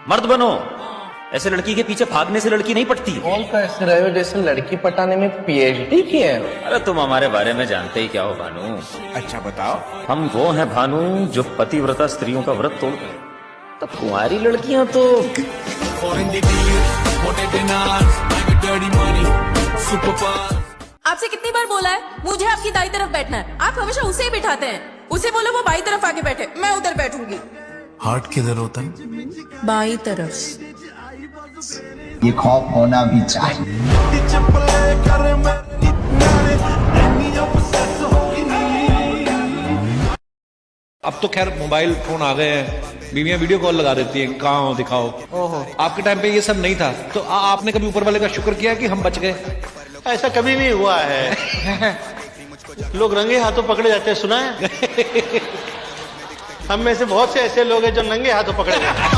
मर्द बनो। ऐसे लड़की के पीछे भागने से लड़की नहीं पटती। कौन का ऐसे रहे हो जैसे लड़की पटाने में पीएचडी किया है। अरे तुम हमारे बारे में जानते ही क्या हो भानु। अच्छा बताओ। हम वो हैं भानु जो पतिव्रता स्त्रियों का व्रत तोड़ गए। तो कुंवारी लड़कियां तो आपसे कितनी बार बोला है मुझे आपकी दाई तरफ बैठना है, आप हमेशा उसे ही बिठाते हैं। उसे बोलो वो बाई तरफ आके बैठे, मैं उधर बैठूंगी। हार्ट किधर होता है? बाई तरफ। ये खौफ होना भी चाहिए। अब तो खैर मोबाइल फोन आ गए हैं, बीवियां वीडियो कॉल लगा देती हैं, कहाँ हो दिखाओ। ओहो, आपके टाइम पे ये सब नहीं था, तो आपने कभी ऊपर वाले का शुक्र किया कि हम बच गए? ऐसा कभी नहीं हुआ है। लोग रंगे हाथों पकड़े जाते हैं, सुना है? हम में से बहुत से ऐसे लोग हैं जो नंगे हाथों पकड़े जाते हैं।